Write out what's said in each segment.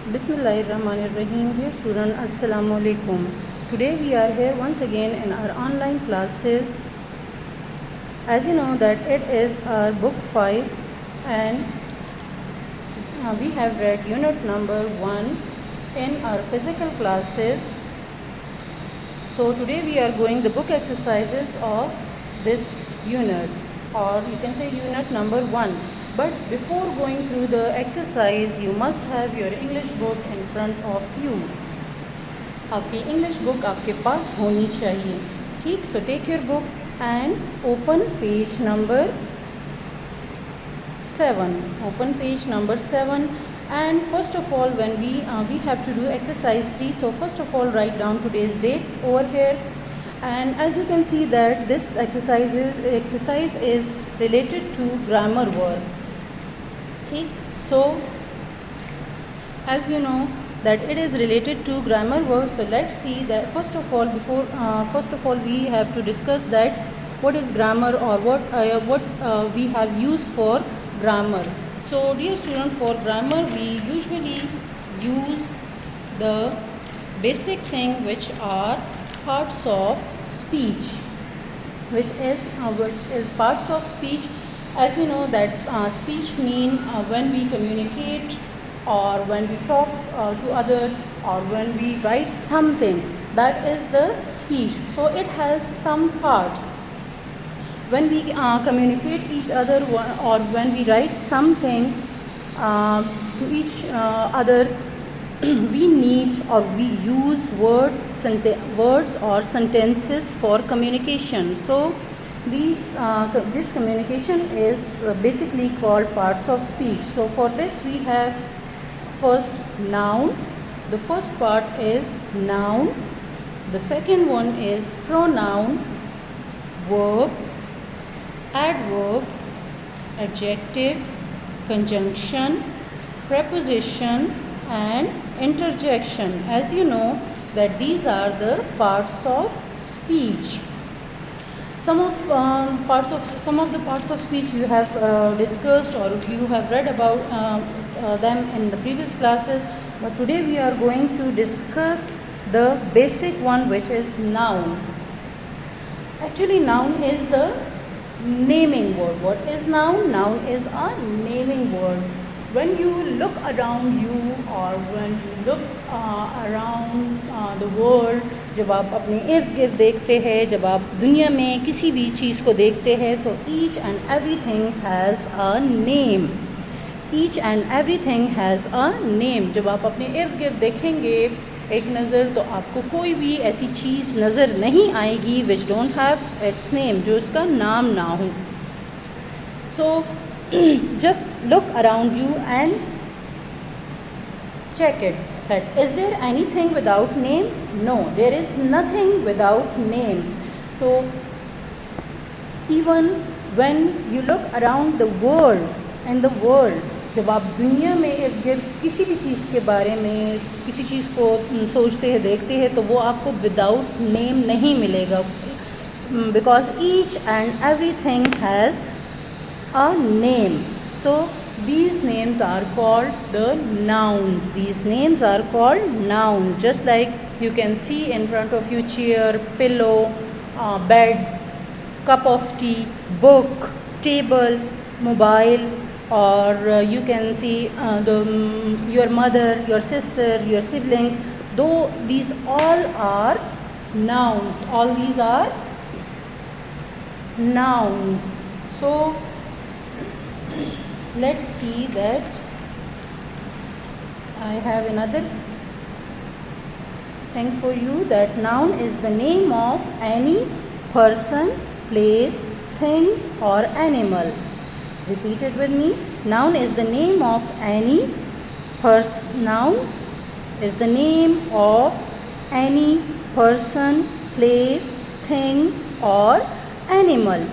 Bismillahirrahmanirrahim. Dear student, Assalamu alaikum. Today we are here once again in our online classes. As you know that it is our book 5 and we have read unit number 1 in our physical classes. So today we are going the book exercises of this unit, or you can say unit number 1. But before going through the exercise, you must have your English book in front of you. आपकी English book आपके पास होनी चाहिए, ठीक? So take your book and open page number 7. Open page number 7. And first of all, when we have to do exercise 3. So first of all, write down today's date over here. And as you can see that this exercise is related to grammar work. ठीक? So as you know that it is related to grammar work, so let's see that first of all we have to discuss that what is grammar, or what we have used for grammar. So dear student, for grammar we usually use the basic thing which are parts of speech, which is parts of speech. As you know that speech mean when we communicate, or when we talk to other, or when we write something, that is the speech. So it has some parts. When we communicate each other, or when we write something to each other, we need, or we use words or sentences for communication. So this communication is basically called parts of speech. So for this we have first noun. The first part is noun. The second one is pronoun, verb, adverb, adjective, conjunction, preposition and interjection. As you know that these are the parts of speech. Some of the parts of speech you have discussed, or you have read about them in the previous classes, but today we are going to discuss the basic one, which is noun. Actually, noun is the naming word. What is noun? Noun is a naming word. When you look around you, or when you look around the world, जब आप अपने इर्द गिर्द देखते हैं, जब आप दुनिया में किसी भी चीज़ को देखते हैं, तो each and everything has a name. Each and everything has a name. जब आप अपने इर्द गिर्द देखेंगे एक नज़र, तो आपको कोई भी ऐसी चीज़ नज़र नहीं आएगी which don't have its name, जो उसका नाम ना हो. So just look around you and check it, that is there anything without name? No, there is nothing without name. So even when you look around the world, जब आप दुनिया में इर्द गिर्द किसी भी चीज़ के बारे में, किसी चीज़ को सोचते हैं, देखते हैं, तो वो आपको विदाउट नेम नहीं मिलेगा, because each and everything has a name. So these names are called the nouns. These names are called nouns. Just like you can see in front of you, chair, pillow, bed, cup of tea, book, table, mobile, or you can see your mother, your sister, your siblings. Though these all are nouns. All these are nouns. So let's see that I have another thing for you, that noun is the name of any person, place, thing or animal. Repeat it with me. Noun is the name of any person. Noun is the name of any person, place, thing or animal.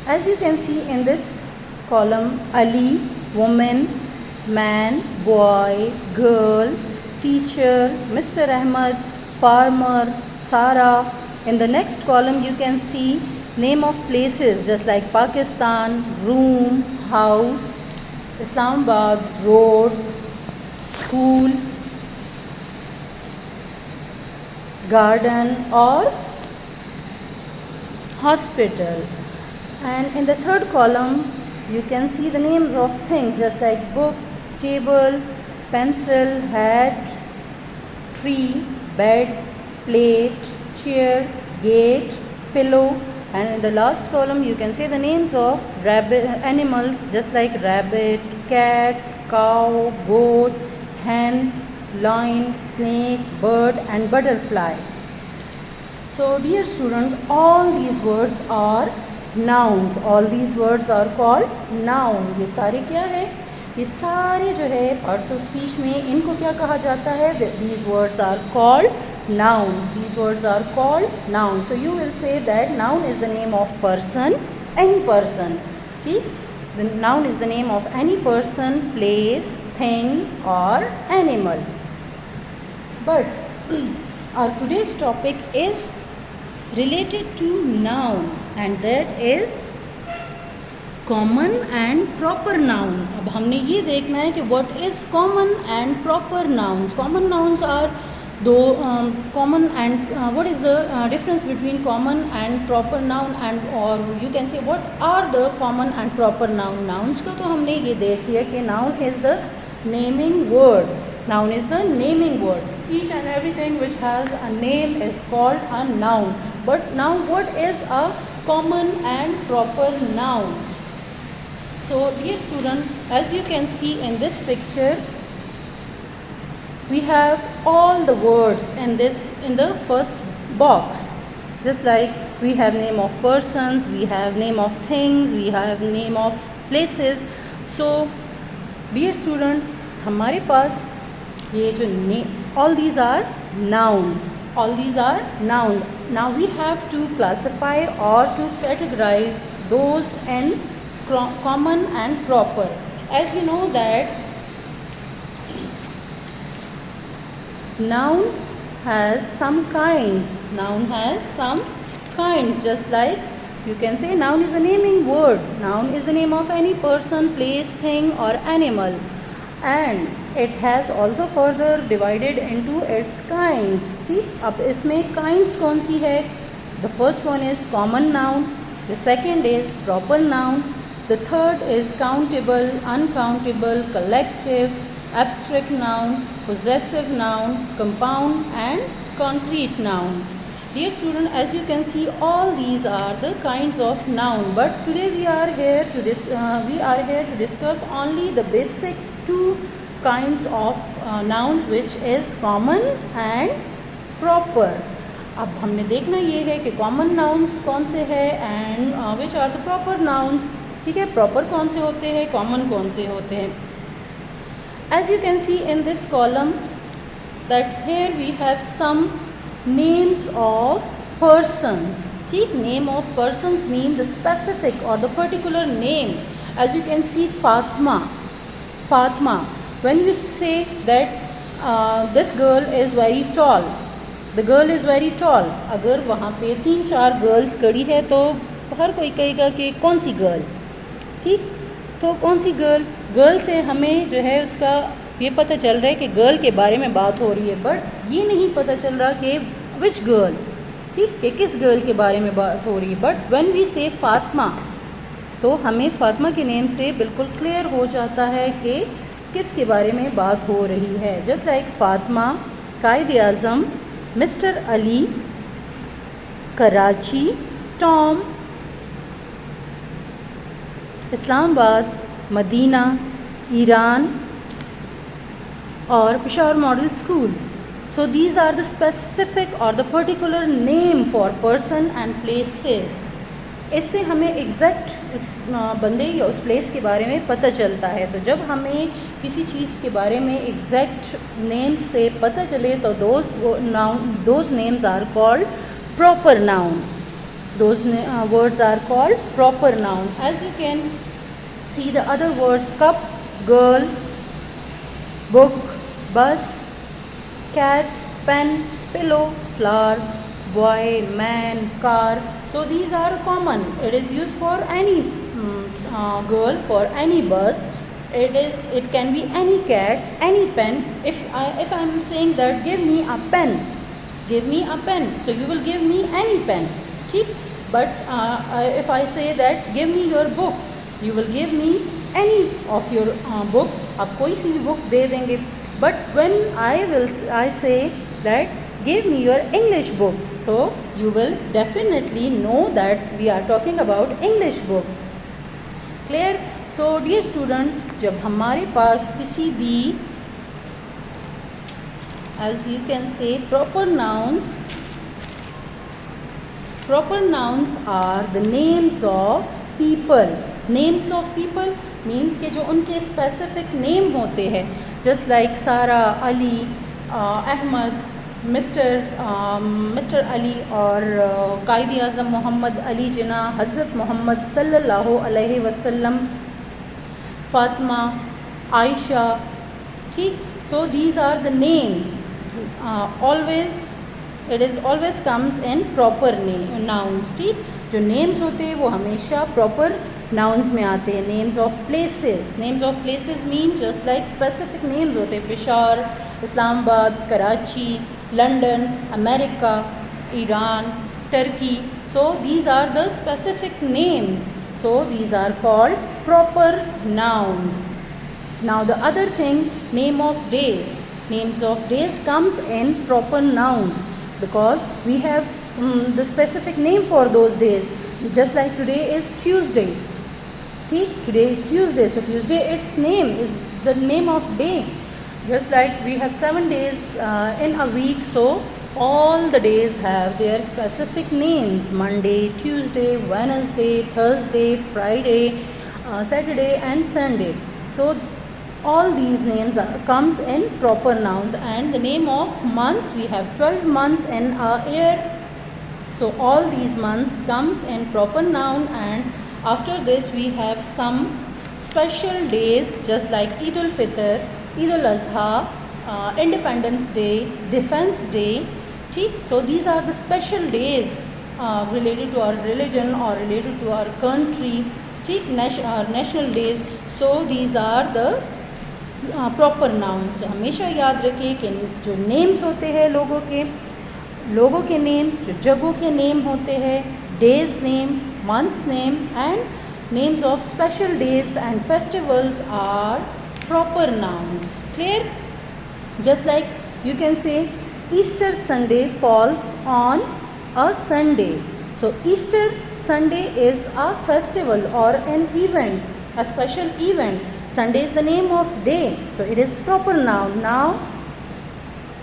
As you can see in this column, Ali, woman, man, boy, girl, teacher, Mr. Ahmad, farmer, Sarah. In the next column you can see name of places, just like Pakistan, room, house, Islamabad, road, school, garden, or hospital. And in the third column you can see the names of things just like book, table, pencil, hat, tree, bed, plate, chair, gate, pillow. And in the last column you can say the names of animals just like rabbit, cat, cow, goat, hen, lion, snake, bird and butterfly. So dear students, all these words are nouns. All these words are called noun. ये सारे क्या है? ये सारे जो है parts of speech में इनको क्या कहा जाता है? These words are called nouns. These words are called nouns. So you will say that noun is the name of person, any person. ठीक? The noun is the name of any person, place, thing or animal. But our today's topic is related to noun, and that is common and proper noun. अब हमने ये देखना है कि what is common and proper nouns. Common nouns are दो common and what is the difference between common and proper noun and और you can say what are the common and proper noun. Nouns का तो हमने ये देख लिया कि noun is the naming word. Noun is the naming word. Each and everything which has a name is called a noun. But now what is a common and proper noun? So dear student, as you can see in this picture, we have all the words in the first box. Just like we have name of persons, we have name of things, we have name of places. So dear student, हमारे पास ये जो all these are nouns. All these are nouns. Now we have to classify or to categorize those in common and proper. As you know that noun has some kinds. Noun has some kinds. Just like you can say noun is a naming word. Noun is the name of any person, place, thing or animal. And it has also further divided into its kinds. ठीक, अब इसमें kinds कौन सी है? The first one is common noun, the second is proper noun, the third is countable, uncountable, collective, abstract noun, possessive noun, compound and concrete noun. Dear student, as you can see, all these are the kinds of noun. But today we are here to discuss only the basic two kinds of nouns, which is common and proper. अब हमने देखना ये है कि common nouns कौन से हैं and which are the proper nouns. ठीक है, proper कौन से होते हैं, common कौन से होते हैं. As you can see in this column that here we have some names of persons. ठीक, name of persons mean the specific or the particular name. As you can see, Fatma. When you say that this girl is very tall, the girl is very tall. अगर वहाँ पे 3-4 girls खड़ी है तो हर कोई कहेगा कि कौन सी गर्ल. ठीक, तो कौन सी गर्ल से हमें जो है उसका ये पता चल रहा है कि गर्ल के बारे में बात हो रही है, बट ये नहीं पता चल रहा कि विच गर्ल. ठीक, कि किस गर्ल के बारे में बात हो रही है. बट व्हेन वी से फातिमा, तो हमें फातिमा के नेम से बिल्कुल क्लियर हो जाता है कि किस के बारे में बात हो रही है. Just like Fatima, Quaid Azam, mister Ali, Karachi, Tom, Islamabad, Medina, Iran और Peshawar model school. So these are the specific or the particular name for person and places. इससे हमें एग्जैक्ट उस बंदे या उस प्लेस के बारे में पता चलता है. तो जब हमें किसी चीज़ के बारे में एग्जैक्ट नेम से पता चले तो those names are called proper noun. Those words are called proper noun. As you can see the other words, cup, girl, book, bus, cat, pen, pillow, flower, boy, man, car. So these are common. It is used for any girl, for any bus, it can be any cat, any pen. If I'm saying that give me a pen, give me a pen, so you will give me any pen, ठीक. But if I say that give me your book, you will give me any of your book, आप कोई सी भी book दे देंगे. But when I say that give me your English book, so you will definitely know that we are talking about English book. Clear? So dear student, जब हमारे पास किसी भी, as you can say, proper nouns are the names of people. Names of people means कि जो उनके specific name होते हैं, just like सारा, अली, अहमद, मिस्टर अली और कायद आज़म मोहम्मद अली जिन्ना, हज़रत मोहम्मद सल्लल्लाहु अलैहि वसल्लम, फातिमा, आयशा, ठीक. So these are the names. It is always comes in proper nouns, ठीक. जो names होते हैं वो हमेशा proper nouns में आते हैं. Names of places mean just like specific names होते हैं. Peshawar, Islamabad, Karachi, London, America, Iran, Turkey. So these are the specific names. So these are called proper nouns. Now the other thing, name of days. Names of days comes in proper nouns because we have the specific name for those days. Just like today is Tuesday. Today is Tuesday. So Tuesday, its name is the name of day. Just like we have 7 days in a week, so all the days have their specific names. Monday, Tuesday, Wednesday, Thursday, Friday, Saturday and Sunday. So all these names comes in proper nouns. And the name of months, we have 12 months in a year. So all these months comes in proper noun. And after this we have some special days just like Eid al-Fitr, Eid al-Azha, Independence Day, Defense Day, ठीक. So these are the special days related to our religion or related to our country, ठीक. National days. So these are the proper nouns. हमेशा याद रखिए कि जो names होते हैं लोगों के names, जो जगहों के name होते हैं, days name, months name and names of special days and festivals are proper nouns. Clear? Just like you can say Easter Sunday falls on a Sunday. So Easter Sunday is a festival or an event, a special event. Sunday is the name of day, so it is proper noun. Now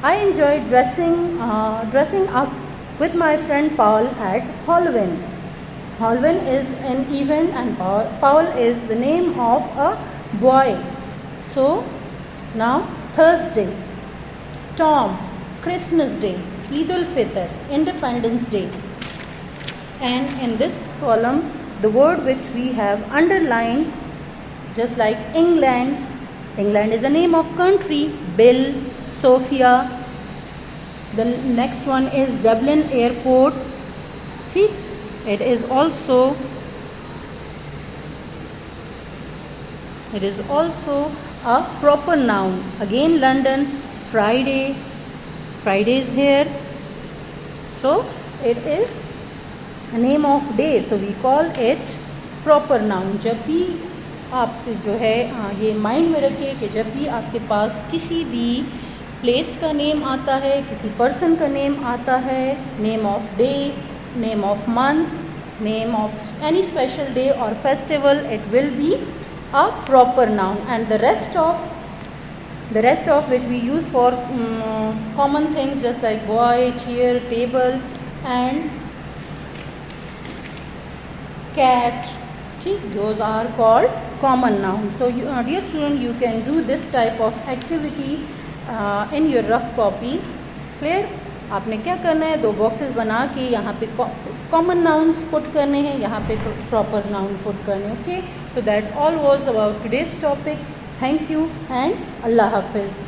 I enjoyed dressing up with my friend Paul at Halloween. Halloween is an event and Paul is the name of a boy. So now Thursday, Tom, Christmas Day, Eid al-Fitr, Independence Day. And in this column, the word which we have underlined, just like England. England is the name of country. Bill, Sophia. The next one is Dublin Airport. ठीक. It is also a proper noun. Again London, Friday. Friday is here. So it is a name of day. So we call it proper noun. जब भी आप जो है ये mind में रखिए कि जब भी आपके पास किसी भी प्लेस का नेम आता है, किसी पर्सन का नेम आता है, name of day, name of month, name of any special day और festival, it will be a proper noun. And the rest of which we use for common things just like boy, chair, table and cat, those are called common nouns. So dear student, you can do this type of activity in your rough copies. Clear? आपने क्या करना है, 2 boxes बना के यहाँ पे common nouns put करने हैं, यहाँ पे प्रॉपर नाउन पुट करने. Okay, so that all was about today's topic. Thank you and Allah Hafiz.